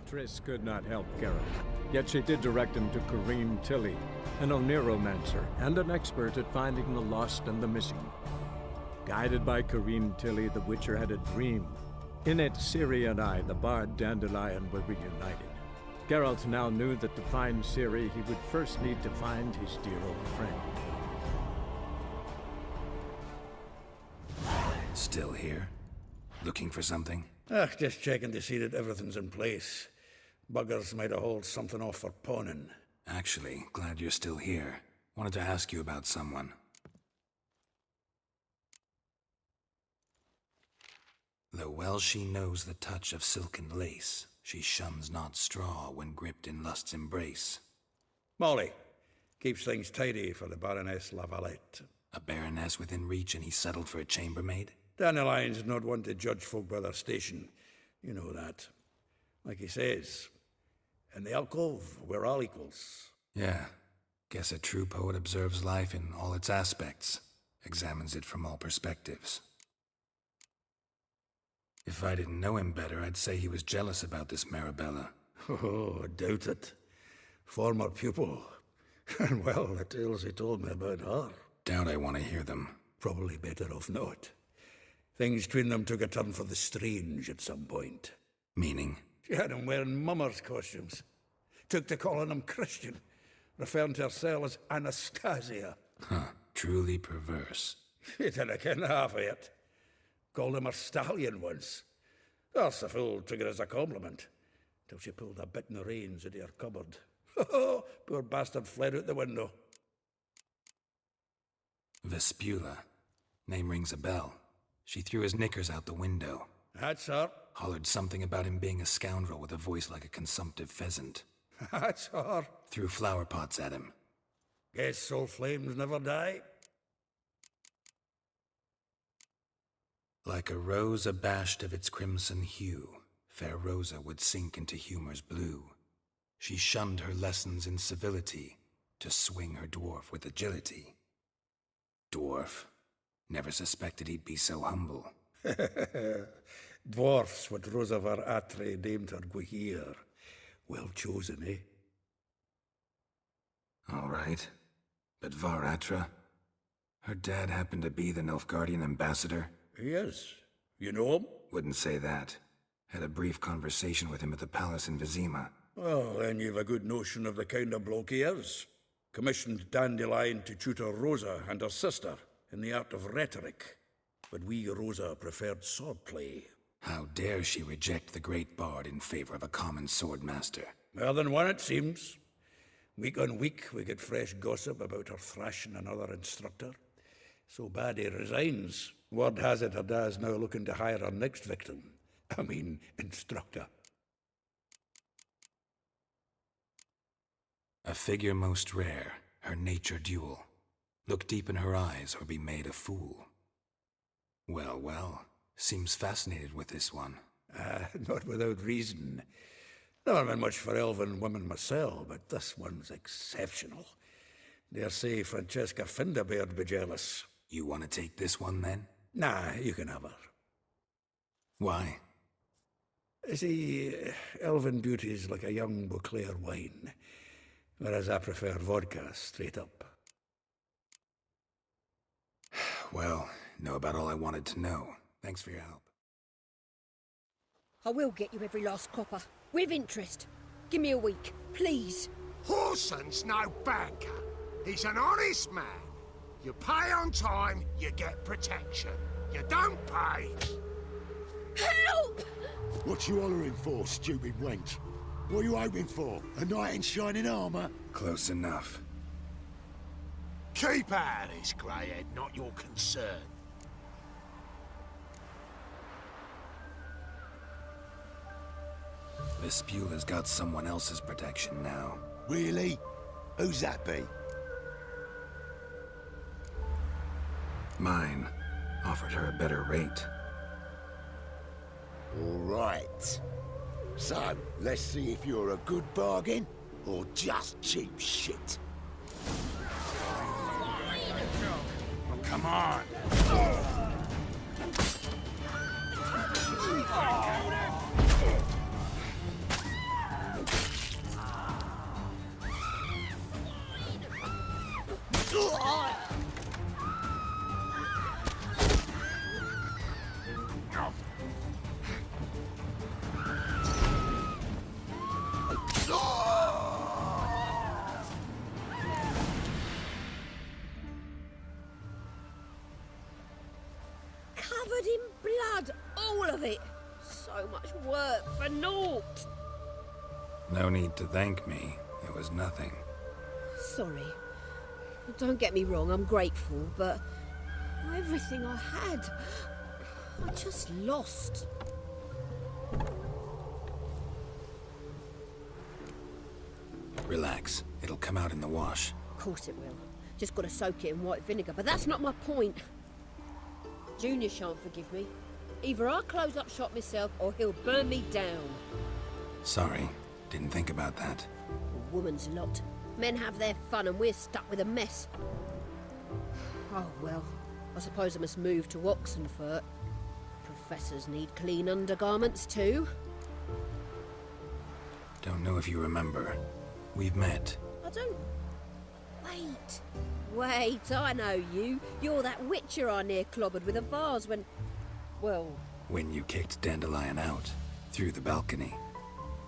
Triss could not help Geralt, yet she did direct him to Corrine Tilly, an Oniromancer and an expert at finding the lost and the missing. Guided by Corrine Tilly, the Witcher had a dream. In it, Ciri and I, the bard Dandelion, were reunited. Geralt now knew that to find Ciri, he would first need to find his dear old friend. Still here? Looking for something? Just checking to see that everything's in place. Buggers might have hauled something off for pawning. Actually, glad you're still here. Wanted to ask you about someone. Though well she knows the touch of silken lace, she shuns not straw when gripped in lust's embrace. Molly. Keeps things tidy for the Baroness Lavalette. A baroness within reach and he settled for a chambermaid? Dandelion's not one to judge folk by their station. You know that. Like he says, in the alcove, we're all equals. Yeah. Guess a true poet observes life in all its aspects, examines it from all perspectives. If I didn't know him better, I'd say he was jealous about this Marabella. Oh, I doubt it. Former pupil. And well, the tales he told me about her. Doubt I want to hear them. Probably better off not. Things between them took a turn for the strange at some point. Meaning? She had him wearing mummers' costumes. Took to calling him Christian, referring to herself as Anastasia. Huh, truly perverse. He didn't ken half of it. Called him a stallion once. That's the fool took it as a compliment, till she pulled a bit in the reins out of her cupboard. Oh, poor bastard fled out the window. Vespula. Name rings a bell. She threw his knickers out the window. That's her. Hollered something about him being a scoundrel with a voice like a consumptive pheasant. That's her. Threw flower pots at him. Guess soul flames never die. Like a rose abashed of its crimson hue, fair Rosa would sink into humor's blue. She shunned her lessons in civility, to swing her dwarf with agility. Dwarf. Never suspected he'd be so humble. Dwarfs what Rosa var Atre named her Guihir. Well chosen, eh? All right. But Var Atra? Her dad happened to be the Nilfgaardian ambassador? Yes. You know him? Wouldn't say that. Had a brief conversation with him at the palace in Vizima. Well, then you've a good notion of the kind of bloke he is. Commissioned Dandelion to tutor Rosa and her sister in the art of rhetoric. But we, Rosa, preferred swordplay. How dare she reject the great bard in favor of a common swordmaster? More than one, it seems. Week on week, we get fresh gossip about her thrashing another instructor. So bad he resigns. Word has it her dad's now looking to hire her next victim. I mean, instructor. A figure most rare, her nature dual. Look deep in her eyes or be made a fool. Well, well, seems fascinated with this one. Not without reason. Never been much for elven women myself, but this one's exceptional. Dare say Francesca Findabaird be jealous. You want to take this one, then? Nah, you can have her. Why? See, elven beauty's like a young Beauclair wine, whereas I prefer vodka straight up. Well, know about all I wanted to know. Thanks for your help. I will get you every last copper, with interest. Give me a week, please. Horson's no banker. He's an honest man. You pay on time, you get protection. You don't pay. Help! What you hollering for, stupid wench? What are you hoping for? A knight in shining armor? Close enough. Keep out of this, greyhead, not your concern. Vespula's got someone else's protection now. Really? Who's that be? Mine. Offered her a better rate. All right. So, let's see if you're a good bargain or just cheap shit. Oh, come on. work for naught. No need to thank me. It was nothing. Sorry. Don't get me wrong, I'm grateful, but everything I had, I just lost. Relax. It'll come out in the wash. Of course it will. Just gotta soak it in white vinegar, but that's not my point. Junior shan't forgive me. Either I'll close up shop myself or he'll burn me down. Sorry. Didn't think about that. A woman's lot. Men have their fun and we're stuck with a mess. Oh well, I suppose I must move to Oxenfurt. Professors need clean undergarments too. Don't know if you remember. We've met. I don't... Wait, I know you. You're that witcher I near clobbered with a vase when... Well... When you kicked Dandelion out. Through the balcony.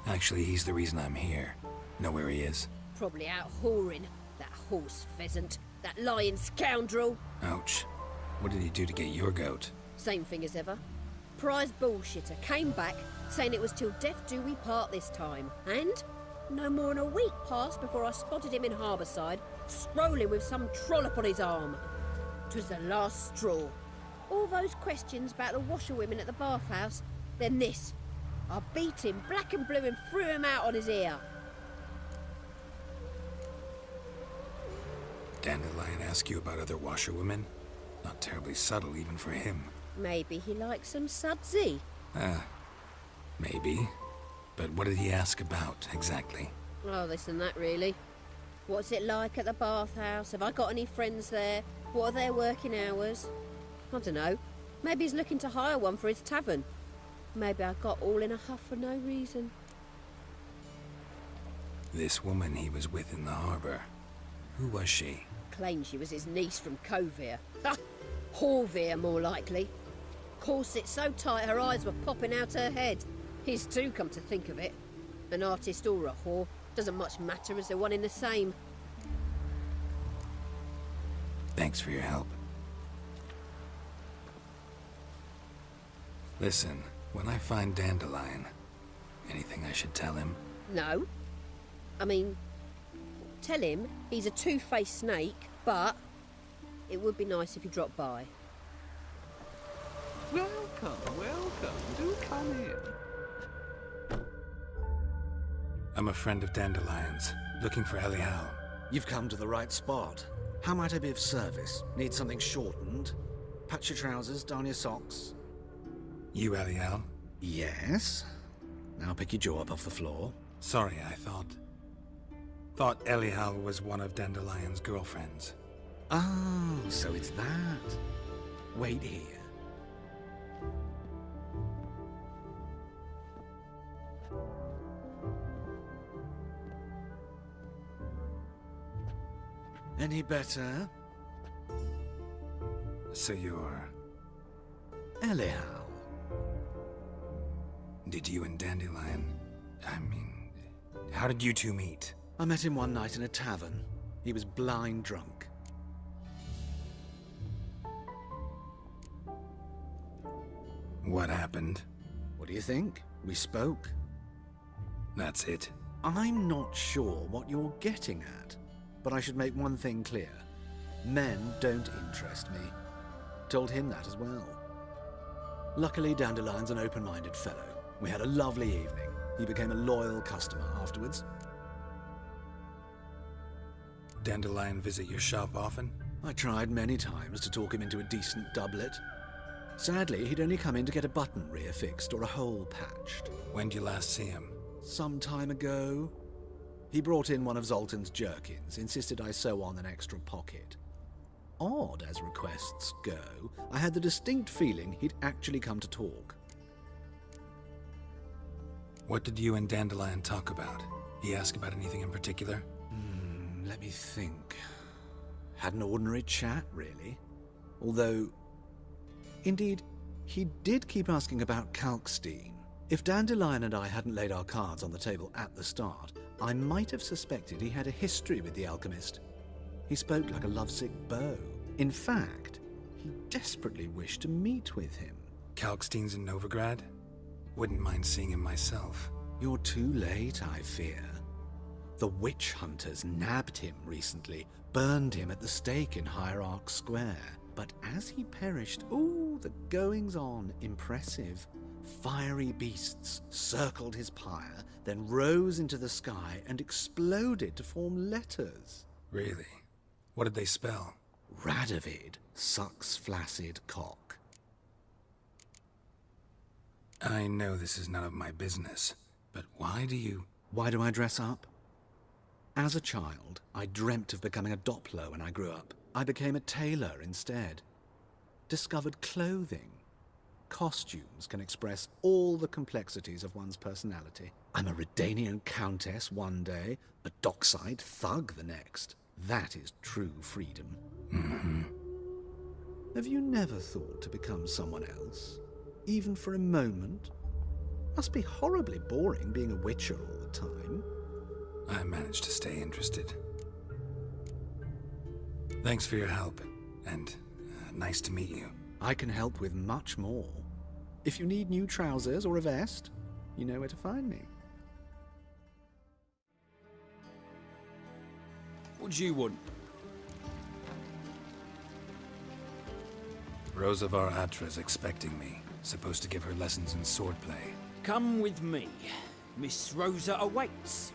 Actually, he's the reason I'm here. Know where he is? Probably out whoring. That horse pheasant. That lying scoundrel. Ouch. What did he do to get your goat? Same thing as ever. Prize bullshitter came back, saying it was till death do we part this time. And no more than a week passed before I spotted him in Harbourside, strolling with some trollop on his arm. 'Twas the last straw. All those questions about the washerwomen at the bathhouse, then this. I beat him black and blue and threw him out on his ear. Dandelion ask you about other washerwomen? Not terribly subtle even for him. Maybe he likes some sudsy. Maybe. But what did he ask about, exactly? Oh, this and that, really. What's it like at the bathhouse? Have I got any friends there? What are their working hours? I don't know. Maybe he's looking to hire one for his tavern. Maybe I got all in a huff for no reason. This woman he was with in the harbour. Who was she? Claimed she was his niece from Kovir. Horvir, more likely. Corset so tight her eyes were popping out her head. His too, come to think of it. An artist or a whore. Doesn't much matter as they're one in the same. Thanks for your help. Listen, when I find Dandelion, anything I should tell him? No. I mean, tell him he's a two-faced snake, but it would be nice if he dropped by. Welcome, welcome. Do come in. I'm a friend of Dandelion's, looking for Elial. You've come to the right spot. How might I be of service? Need something shortened? Patch your trousers, darn your socks. You Elial? Yes. Now pick your jaw up off the floor. Sorry, I thought Elial was one of Dandelion's girlfriends. Oh, so it's that. Wait here. Any better? So you're... Elial. Did you and Dandelion... how did you two meet? I met him one night in a tavern. He was blind drunk. What happened? What do you think? We spoke. That's it. I'm not sure what you're getting at, but I should make one thing clear. Men don't interest me. Told him that as well. Luckily, Dandelion's an open-minded fellow. We had a lovely evening. He became a loyal customer afterwards. Dandelion visit your shop often? I tried many times to talk him into a decent doublet. Sadly, he'd only come in to get a button reaffixed or a hole patched. When'd you last see him? Some time ago. He brought in one of Zoltan's jerkins, insisted I sew on an extra pocket. Odd as requests go, I had the distinct feeling he'd actually come to talk. What did you and Dandelion talk about? He ask about anything in particular? Let me think. Had an ordinary chat, really. Although, indeed, he did keep asking about Kalkstein. If Dandelion and I hadn't laid our cards on the table at the start, I might have suspected he had a history with the alchemist. He spoke like a lovesick beau. In fact, he desperately wished to meet with him. Kalkstein's in Novigrad? Wouldn't mind seeing him myself. You're too late, I fear. The witch hunters nabbed him recently, burned him at the stake in Hierarch Square. But as he perished, the goings-on impressive. Fiery beasts circled his pyre, then rose into the sky and exploded to form letters. Really? What did they spell? Radovid sucks flaccid cock. I know this is none of my business, but why do I dress up? As a child, I dreamt of becoming a Doppler when I grew up. I became a tailor instead. Discovered clothing. Costumes can express all the complexities of one's personality. I'm a Redanian countess one day, a dockside thug the next. That is true freedom. Mm-hmm. Have you never thought to become someone else? Even for a moment? Must be horribly boring being a witcher all the time. I managed to stay interested. Thanks for your help, and nice to meet you. I can help with much more. If you need new trousers or a vest, you know where to find me. What do you want? Rosavar Atra's expecting me. Supposed to give her lessons in swordplay. Come with me. Miss Rosa awaits.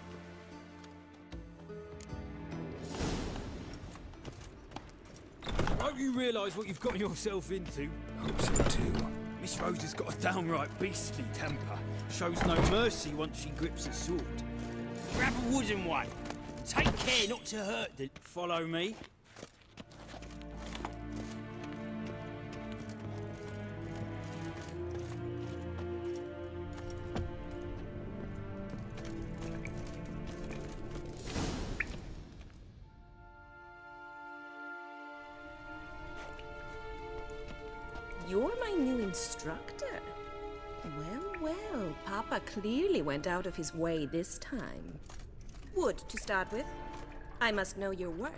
Hope you realise what you've gotten yourself into. Hope so too. Miss Rosa's got a downright beastly temper. Shows no mercy once she grips a sword. Grab a wooden one. Take care not to hurt the... Follow me. You're my new instructor. Well, Papa clearly went out of his way this time. Wood, to start with. I must know your worth.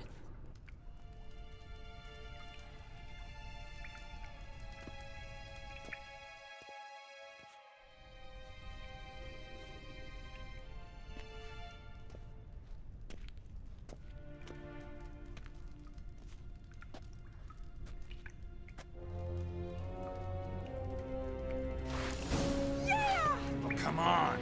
Come on.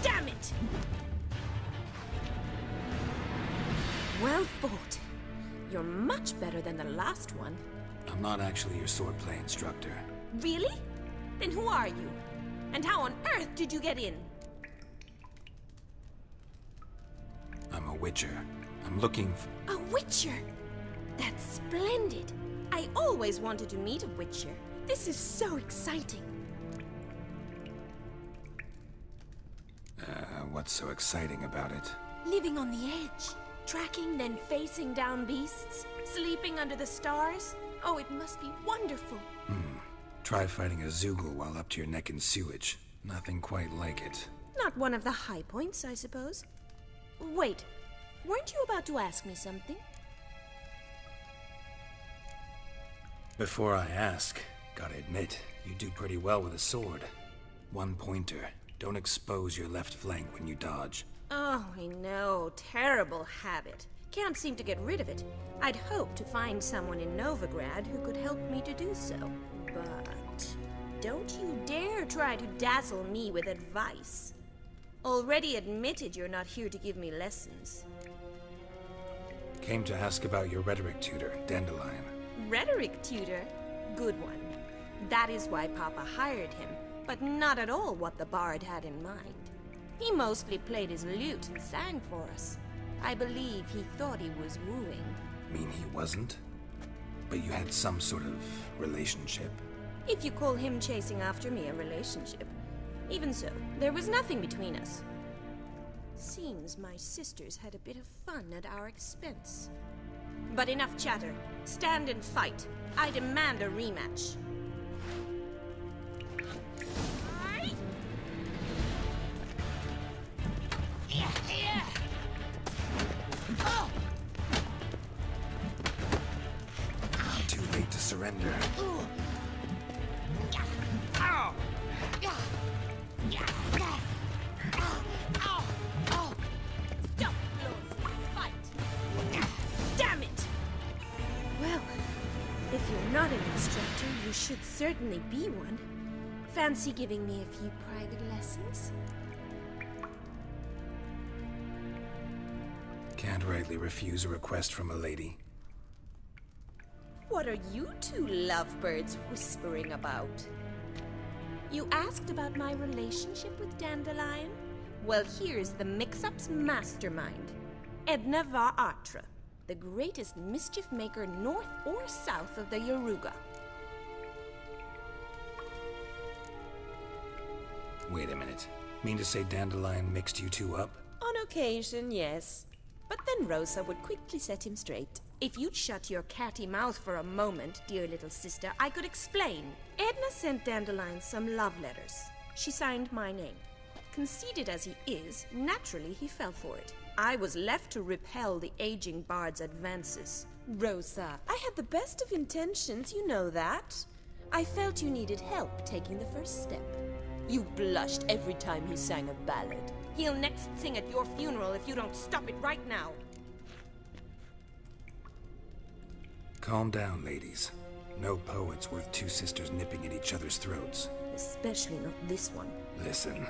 Damn it! Well fought. You're much better than the last one. I'm not actually your swordplay instructor. Really? Then who are you? And how on earth did you get in? I'm a witcher. I'm looking for... A witcher? That's splendid. I always wanted to meet a witcher. This is so exciting. What's so exciting about it? Living on the edge. Tracking, then facing down beasts. Sleeping under the stars. Oh, it must be wonderful. Try fighting a Zoogle while up to your neck in sewage. Nothing quite like it. Not one of the high points, I suppose. Wait, weren't you about to ask me something? Before I ask, gotta admit, you do pretty well with a sword. One pointer. Don't expose your left flank when you dodge. Oh, I know. Terrible habit. Can't seem to get rid of it. I'd hoped to find someone in Novigrad who could help me to do so. But don't you dare try to dazzle me with advice. Already admitted you're not here to give me lessons. Came to ask about your rhetoric tutor, Dandelion. Rhetoric tutor? Good one. That is why Papa hired him, but not at all what the bard had in mind. He mostly played his lute and sang for us. I believe he thought he was wooing. Mean he wasn't? But you had some sort of relationship? If you call him chasing after me a relationship. Even so, there was nothing between us. Seems my sisters had a bit of fun at our expense. But enough chatter. Stand and fight. I demand a rematch. surrender. Stop, Lord. Fight. Damn it! Well, if you're not an instructor, you should certainly be one. Fancy giving me a few private lessons? Can't rightly refuse a request from a lady. What are you two lovebirds whispering about? You asked about my relationship with Dandelion? Well, here's the mix-up's mastermind. Edna Va Atra, the greatest mischief maker north or south of the Yaruga. Wait a minute. Mean to say Dandelion mixed you two up? On occasion, yes. But then Rosa would quickly set him straight. If you'd shut your catty mouth for a moment, dear little sister, I could explain. Edna sent Dandelion some love letters. She signed my name. Conceited as he is, naturally he fell for it. I was left to repel the aging bard's advances. Rosa, I had the best of intentions, you know that. I felt you needed help taking the first step. You blushed every time he sang a ballad. He'll next sing at your funeral if you don't stop it right now. Calm down, ladies. No poet's worth two sisters nipping at each other's throats. Especially not this one. Listen,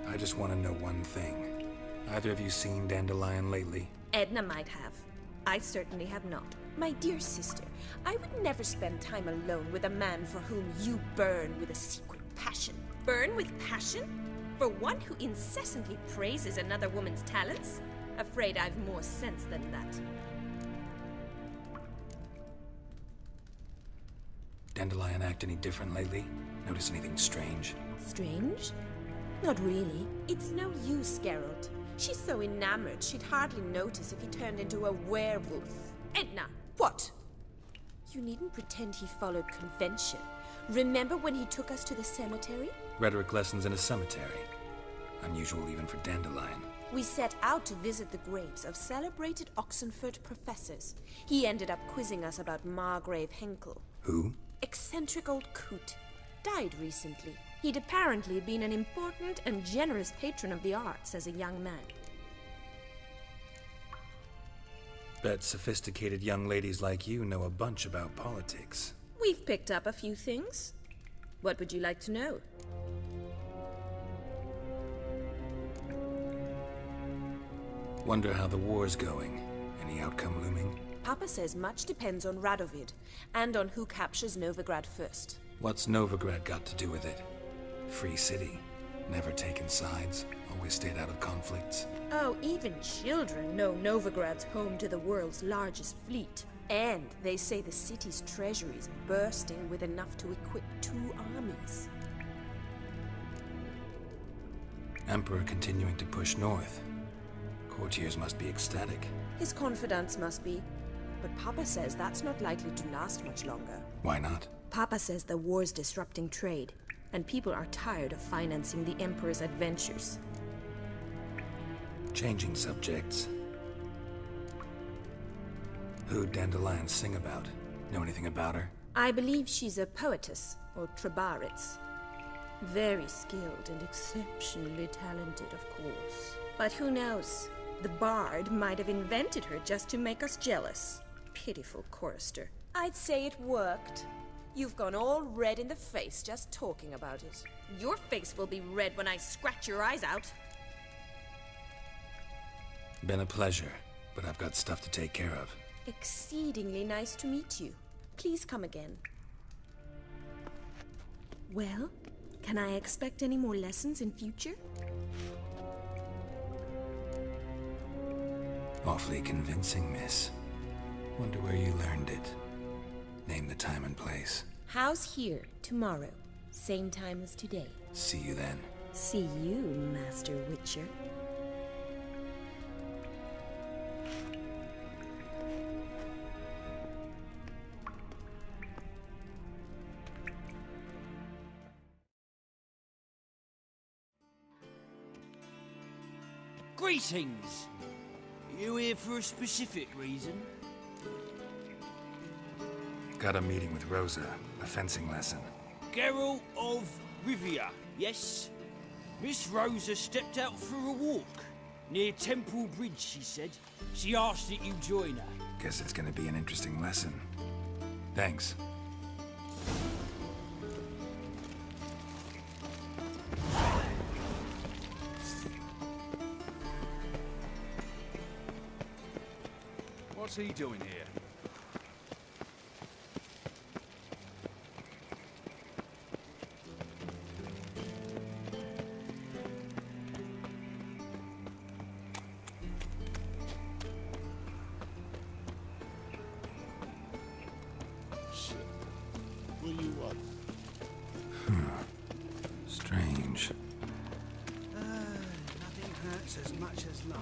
I just want to know one thing. Either of you seen Dandelion lately? Edna might have. I certainly have not. My dear sister, I would never spend time alone with a man for whom you burn with a secret passion. Burn with passion? For one who incessantly praises another woman's talents? Afraid I've more sense than that. Dandelion act any different lately? Notice anything strange? Strange? Not really. It's no use, Geralt. She's so enamored she'd hardly notice if he turned into a werewolf. Edna! What? You needn't pretend he followed convention. Remember when he took us to the cemetery? Rhetoric lessons in a cemetery. Unusual even for Dandelion. We set out to visit the graves of celebrated Oxenford professors. He ended up quizzing us about Margrave Henkel. Who? Eccentric old coot. Died recently. He'd apparently been an important and generous patron of the arts as a young man. Bet sophisticated young ladies like you know a bunch about politics. We've picked up a few things. What would you like to know? Wonder how the war's going. Any outcome looming? Papa says much depends on Radovid, and on who captures Novigrad first. What's Novigrad got to do with it? Free city. Never taken sides. Always stayed out of conflicts. Oh, even children know Novigrad's home to the world's largest fleet. And they say the city's treasury's bursting with enough to equip 2 armies. Emperor continuing to push north. Courtiers must be ecstatic. His confidants must be. But Papa says that's not likely to last much longer. Why not? Papa says the war's disrupting trade, and people are tired of financing the Emperor's adventures. Changing subjects. Who'd Dandelion sing about? Know anything about her? I believe she's a poetess, or Trebaritz. Very skilled and exceptionally talented, of course. But who knows? The bard might have invented her just to make us jealous. Pitiful chorister. I'd say it worked. You've gone all red in the face just talking about it. Your face will be red when I scratch your eyes out. Been a pleasure, but I've got stuff to take care of. Exceedingly nice to meet you. Please come again. Well, can I expect any more lessons in future? Awfully convincing, miss. Wonder where you learned it. Name the time and place. House here, tomorrow. Same time as today. See you then. See you, Master Witcher. Greetings! You here for a specific reason? Got a meeting with Rosa, a fencing lesson. Geralt of Rivia, yes? Miss Rosa stepped out for a walk. Near Temple Bridge, she said. She asked that you join her. Guess it's gonna be an interesting lesson. Thanks. What's he doing here? What do you want? Strange. Nothing hurts as much as life.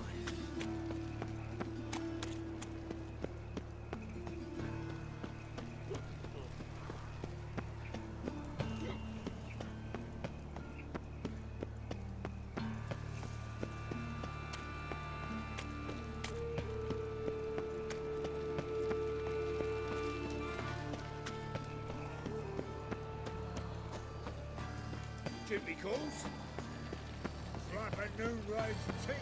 Jimmy calls. It's like a new rise teach.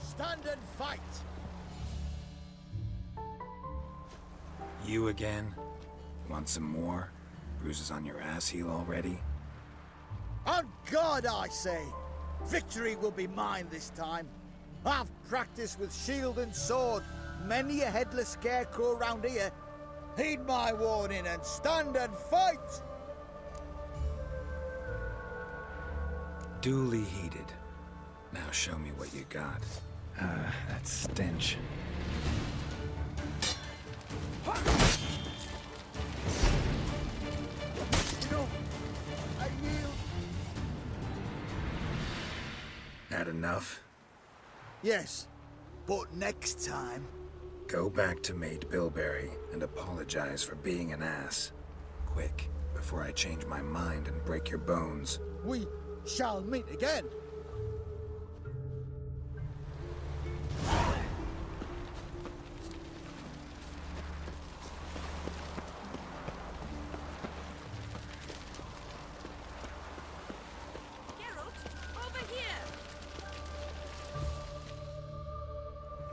Stand and fight! You again? Want some more? Bruises on your ass heel already? On God, I say! Victory will be mine this time. I've practiced with shield and sword. Many a headless scarecrow round here. Heed my warning and stand and fight! Duly heeded. Now show me what you got. That stench. No, I yield. Had enough? Yes, but next time. Go back to Maid Bilberry and apologize for being an ass. Quick, before I change my mind and break your bones. We shall meet again.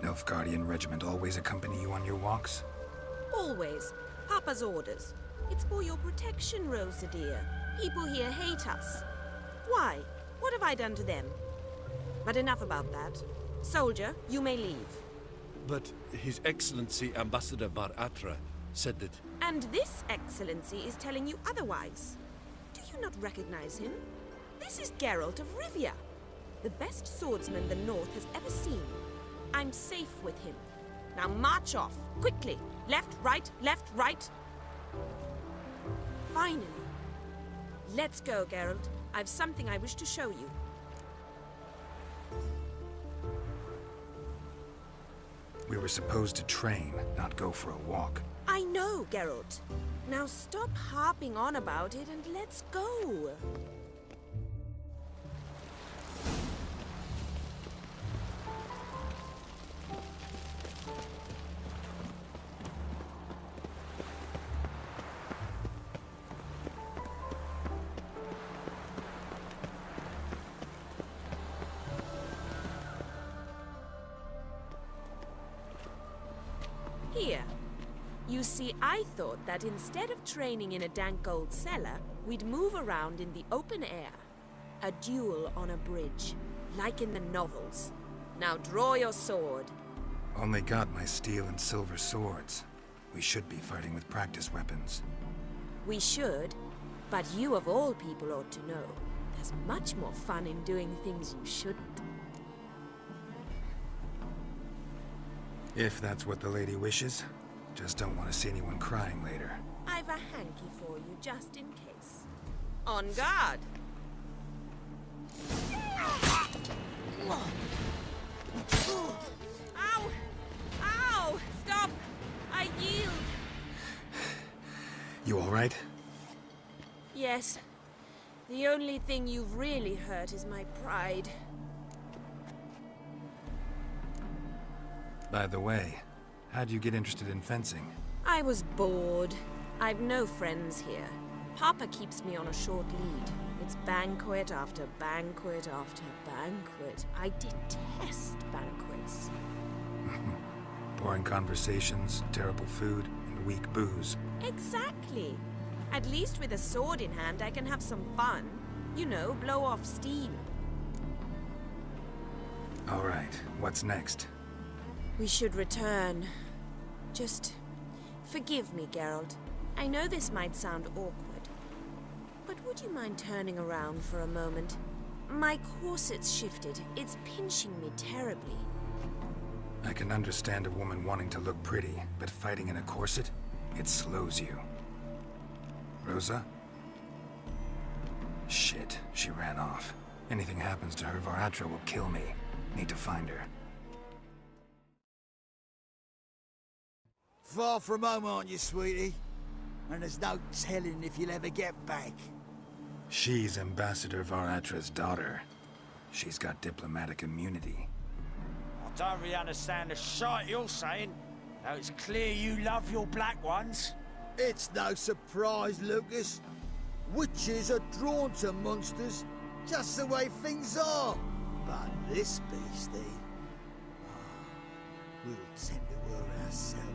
Nilfgaardian regiment always accompany you on your walks? Always. Papa's orders. It's for your protection, Rosa dear. People here hate us. Why? What have I done to them? But enough about that. Soldier, you may leave. But His Excellency Ambassador Var Atra said that... And this excellency is telling you otherwise. Do you not recognize him? This is Geralt of Rivia, the best swordsman the North has ever seen. I'm safe with him. Now march off, quickly. Left, right, left, right. Finally. Let's go, Geralt. I've something I wish to show you. We were supposed to train, not go for a walk. I know, Geralt. Now stop harping on about it and let's go. Here. You see, I thought that instead of training in a dank old cellar, we'd move around in the open air. A duel on a bridge, like in the novels. Now draw your sword. Only got my steel and silver swords. We should be fighting with practice weapons. We should, but you of all people ought to know. There's much more fun in doing things you shouldn't. If that's what the lady wishes. Just don't want to see anyone crying later. I've a hanky for you, just in case. On guard! Ow! Ow! Stop! I yield! You all right? Yes. The only thing you've really hurt is my pride. By the way, how'd you get interested in fencing? I was bored. I've no friends here. Papa keeps me on a short lead. It's banquet after banquet after banquet. I detest banquets. Boring conversations, terrible food, and weak booze. Exactly. At least with a sword in hand, I can have some fun. You know, blow off steam. All right, what's next? We should return. Just forgive me, Geralt. I know this might sound awkward, but would you mind turning around for a moment? My corset's shifted. It's pinching me terribly. I can understand a woman wanting to look pretty, but fighting in a corset, it slows you. Rosa? Shit, she ran off. Anything happens to her, Var-Atro will kill me. Need to find her. Far from home, aren't you, sweetie? And there's no telling if you'll ever get back. She's Ambassador Var-Atra's daughter. She's got diplomatic immunity. I don't really understand the shite you're saying. Now it's clear you love your black ones. It's no surprise, Lucas. Witches are drawn to monsters, just the way things are. But this beastie... we'll tend to her ourselves.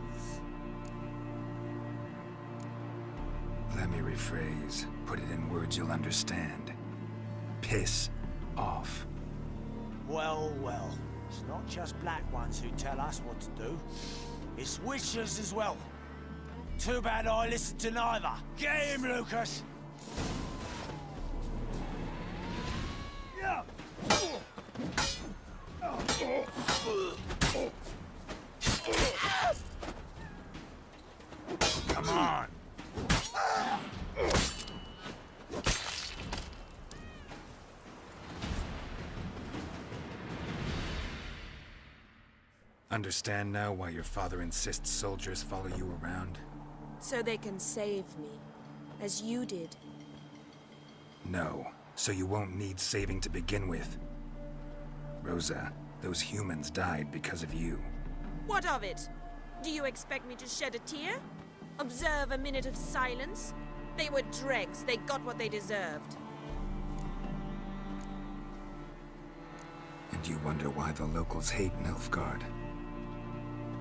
Let me rephrase. Put it in words you'll understand. Piss off. Well, well. It's not just black ones who tell us what to do. It's witches as well. Too bad I listened to neither. Get him, Lucas! Come on! Understand now why your father insists soldiers follow you around? So they can save me, as you did. No, so you won't need saving to begin with. Rosa, those humans died because of you. What of it? Do you expect me to shed a tear? Observe a minute of silence? They were dregs. They got what they deserved. And you wonder why the locals hate Nilfgaard.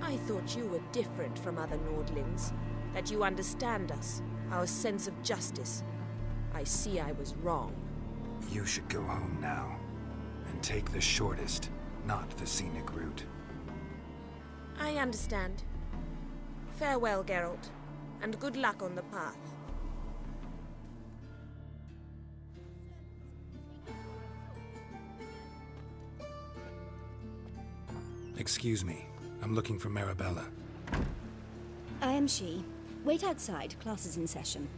I thought you were different from other Nordlings. That you understand us, our sense of justice. I see I was wrong. You should go home now. And take the shortest, not the scenic route. I understand. Farewell, Geralt. And good luck on the path. Excuse me. I'm looking for Marabella. I am she. Wait outside. Class is in session.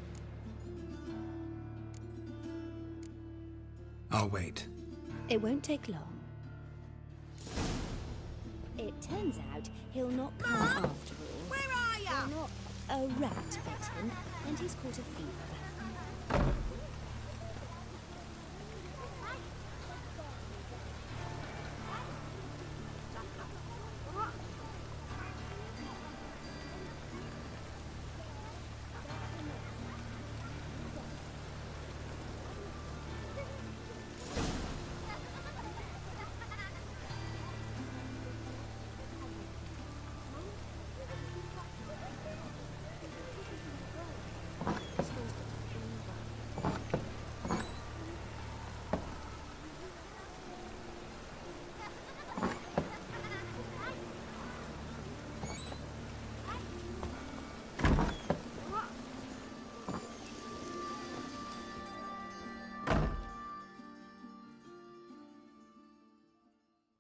I'll wait. It won't take long. It turns out he'll not come after all. Where are ya? Not a rat bit him, and he's caught a fever.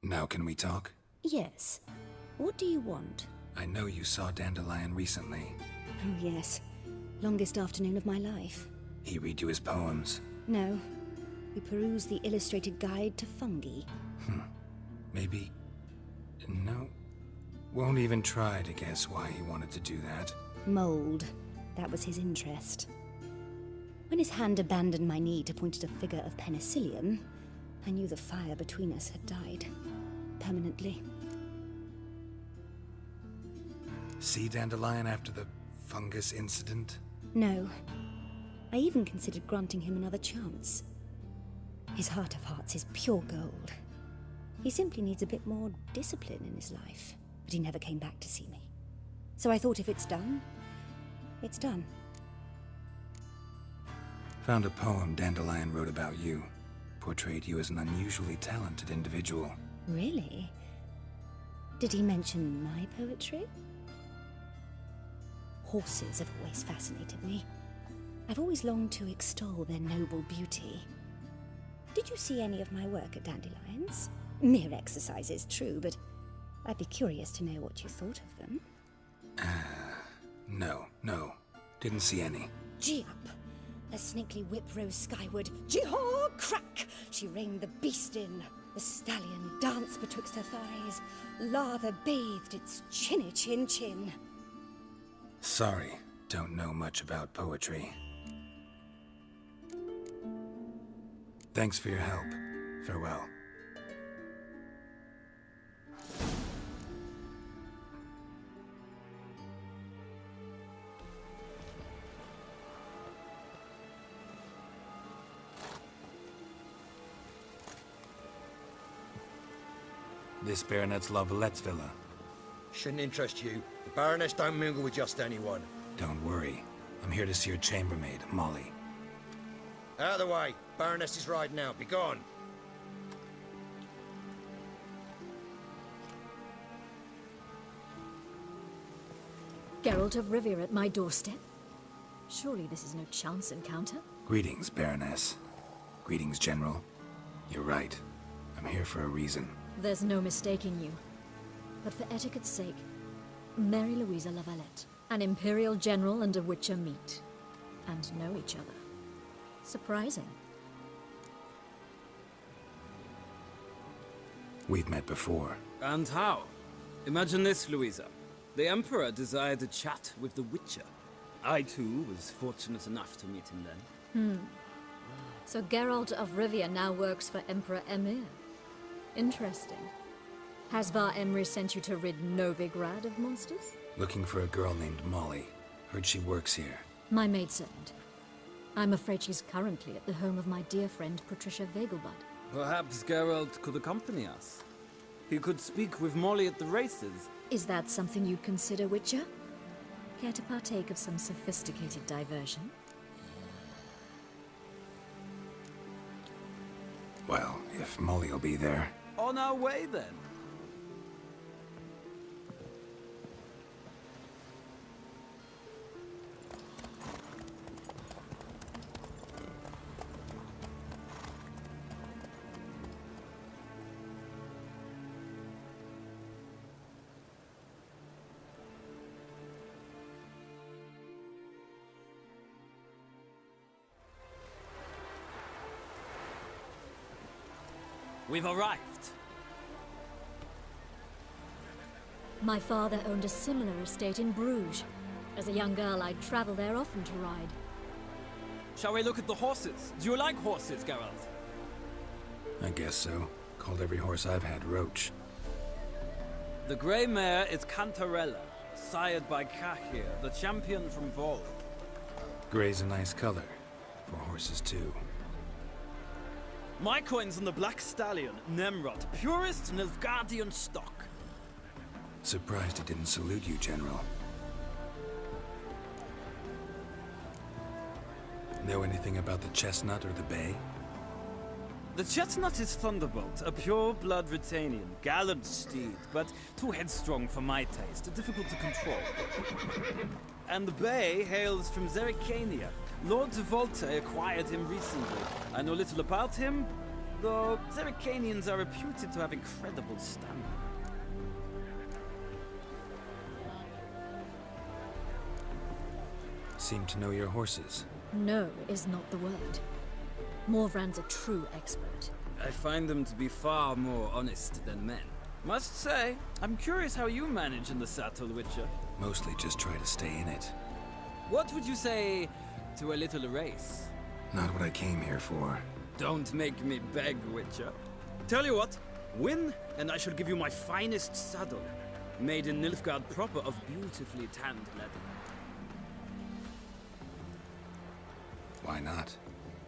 Now can we talk? Yes. What do you want? I know you saw Dandelion recently. Oh, yes. Longest afternoon of my life. He read you his poems? No. We perused the illustrated guide to fungi. Maybe... No. Won't even try to guess why he wanted to do that. Mold. That was his interest. When his hand abandoned my knee to point at a figure of penicillium, I knew the fire between us had died. Permanently. See Dandelion after the fungus incident? No. I even considered granting him another chance. His heart of hearts is pure gold. He simply needs a bit more discipline in his life. But he never came back to see me. So I thought if it's done, it's done. Found a poem Dandelion wrote about you. Portrayed you as an unusually talented individual. Really? Did he mention my poetry? Horses have always fascinated me. I've always longed to extol their noble beauty. Did you see any of my work at Dandelions? Mere exercises, true, but I'd be curious to know what you thought of them. No. Didn't see any. Gee up! A snaky whip rose skyward. Jee-haw! Crack! She reined the beast in. The stallion danced betwixt her thighs. Lather bathed its chinny chin. Sorry, don't know much about poetry. Thanks for your help. Farewell. This Baronet's La Vallette's villa. Shouldn't interest you. The Baroness don't mingle with just anyone. Don't worry. I'm here to see your chambermaid, Molly. Out of the way. Baroness is riding out. Be gone. Geralt of Rivia at my doorstep? Surely this is no chance encounter? Greetings, Baroness. Greetings, General. You're right. I'm here for a reason. There's no mistaking you. But for etiquette's sake, Mary Louisa La Valette, an Imperial General and a Witcher meet, and know each other. Surprising. We've met before. And how? Imagine this, Louisa. The Emperor desired a chat with the Witcher. I, too, was fortunate enough to meet him then. So Geralt of Rivia now works for Emperor Emhyr. Interesting. Has Var Emreis sent you to rid Novigrad of monsters? Looking for a girl named Molly. Heard she works here. My maidservant. I'm afraid she's currently at the home of my dear friend Patricia Vegelbud. Perhaps Geralt could accompany us. He could speak with Molly at the races. Is that something you'd consider, Witcher? Care to partake of some sophisticated diversion? Well, if Molly will be there. On our way, then. We've arrived. My father owned a similar estate in Bruges. As a young girl, I'd travel there often to ride. Shall we look at the horses? Do you like horses, Geralt? I guess so. Called every horse I've had Roach. The grey mare is Cantarella, sired by Cahir, the champion from Vol. Grey's a nice color. For horses, too. My coin's on the Black Stallion, Nemrod, purest Nilfgaardian stock. Surprised he didn't salute you, General. Know anything about the Chestnut or the Bay? The Chestnut is Thunderbolt, a pure-blood Britannian, gallant steed, but too headstrong for my taste, difficult to control. And the Bay hails from Zerrikania. Lord de Volte acquired him recently. I know little about him, though Zerrikanians are reputed to have incredible stamina. Seem to know your horses. No is not the word. Morvran's a true expert. I find them to be far more honest than men. Must say, I'm curious how you manage in the saddle, Witcher. Mostly just try to stay in it. What would you say to a little race? Not what I came here for. Don't make me beg, Witcher. Tell you what, win, and I shall give you my finest saddle. Made in Nilfgaard proper of beautifully tanned leather. Why not?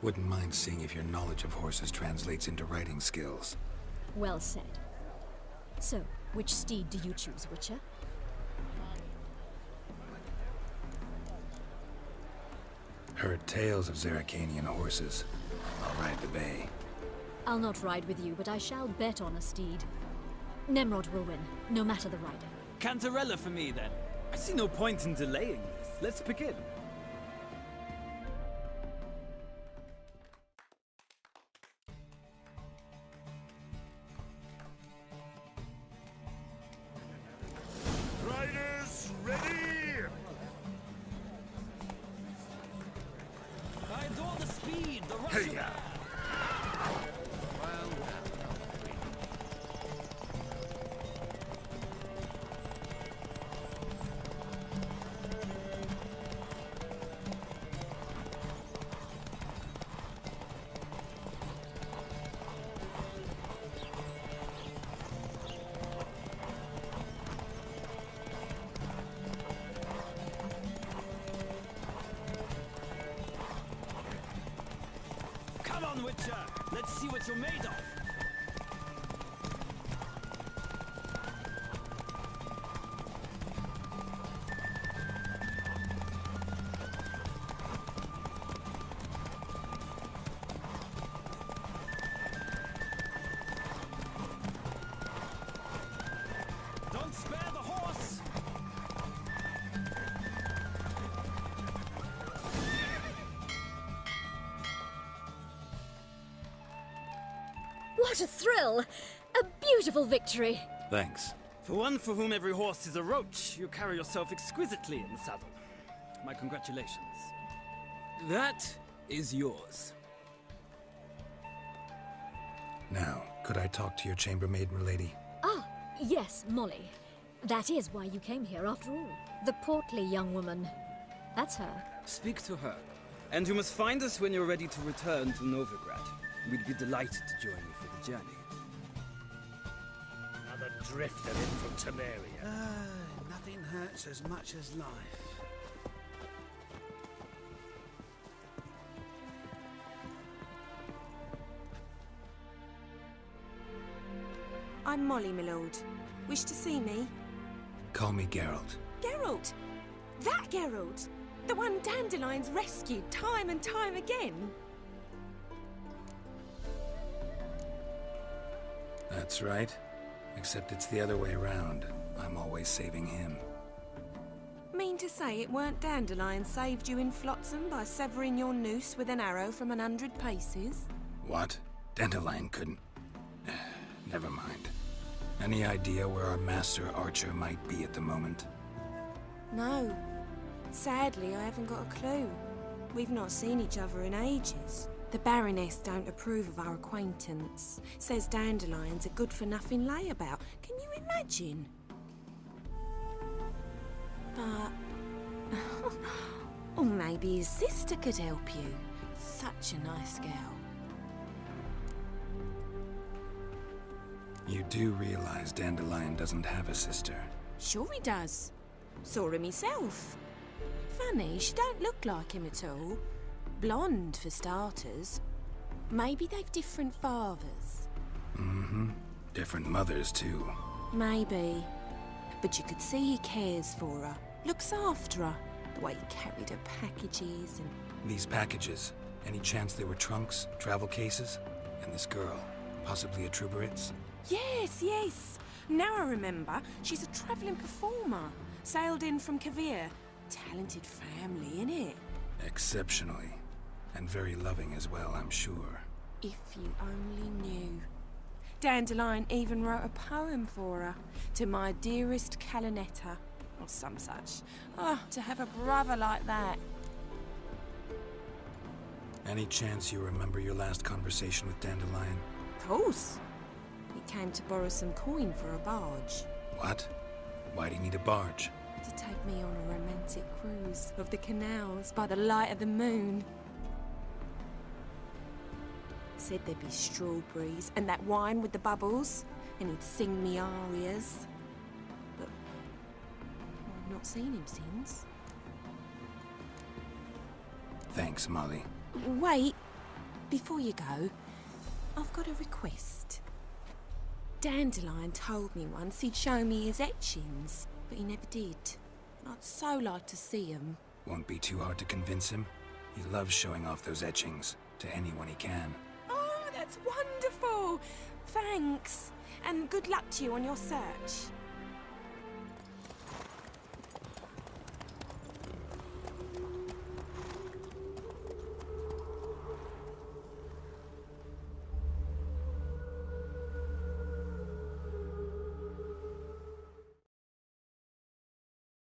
Wouldn't mind seeing if your knowledge of horses translates into riding skills. Well said. So, which steed do you choose, Witcher? Heard tales of Zerrikanian horses. I'll ride the bay. I'll not ride with you, but I shall bet on a steed. Nemrod will win, no matter the rider. Cantarella for me, then. I see no point in delaying this. Let's begin. Riders, ready! I adore the speed, the rush. Hey, Come on, Witcher! Let's see what you're made of! Don't spare the horse! What a thrill! A beautiful victory! Thanks. For one for whom every horse is a roach, you carry yourself exquisitely in the saddle. My congratulations. That is yours. Now, could I talk to your chambermaid, milady? Ah, yes, Molly. That is why you came here after all. The portly young woman. That's her. Speak to her. And you must find us when you're ready to return to Novigrad. We'd be delighted to join you for the journey. Another drifter in from Temeria. Nothing hurts as much as life. I'm Molly, my lord. Wish to see me? Call me Geralt. Geralt! That Geralt! The one Dandelion's rescued time and time again! That's right. Except it's the other way around. I'm always saving him. Mean to say it weren't Dandelion saved you in Flotsam by severing your noose with an arrow from 100 paces? What? Dandelion couldn't... Never mind. Any idea where our master archer might be at the moment? No. Sadly, I haven't got a clue. We've not seen each other in ages. The Baroness don't approve of our acquaintance. Says Dandelion's a good-for-nothing layabout. Can you imagine? But... or maybe his sister could help you. Such a nice girl. You do realize Dandelion doesn't have a sister? Sure he does. Saw him himself. Funny, she don't look like him at all. Blonde, for starters. Maybe they've different fathers. Mm-hmm. Different mothers, too. Maybe. But you could see he cares for her. Looks after her. The way he carried her packages and... These packages, any chance they were trunks, travel cases? And this girl, possibly a Truberitz? Yes, yes. Now I remember. She's a travelling performer. Sailed in from Kavir. Talented family, innit? Exceptionally. And very loving as well, I'm sure. If you only knew. Dandelion even wrote a poem for her. To my dearest Calinetta. Or some such. Oh, to have a brother like that. Any chance you remember your last conversation with Dandelion? Of course. He came to borrow some coin for a barge. What? Why do you need a barge? To take me on a romantic cruise of the canals by the light of the moon. Said there'd be strawberries and that wine with the bubbles, and he'd sing me arias. But I've not seen him since. Thanks, Molly. Wait, before you go, I've got a request. Dandelion told me once he'd show me his etchings, but he never did. I'd so like to see them. Won't be too hard to convince him. He loves showing off those etchings to anyone he can. Oh, that's wonderful! Thanks, and good luck to you on your search.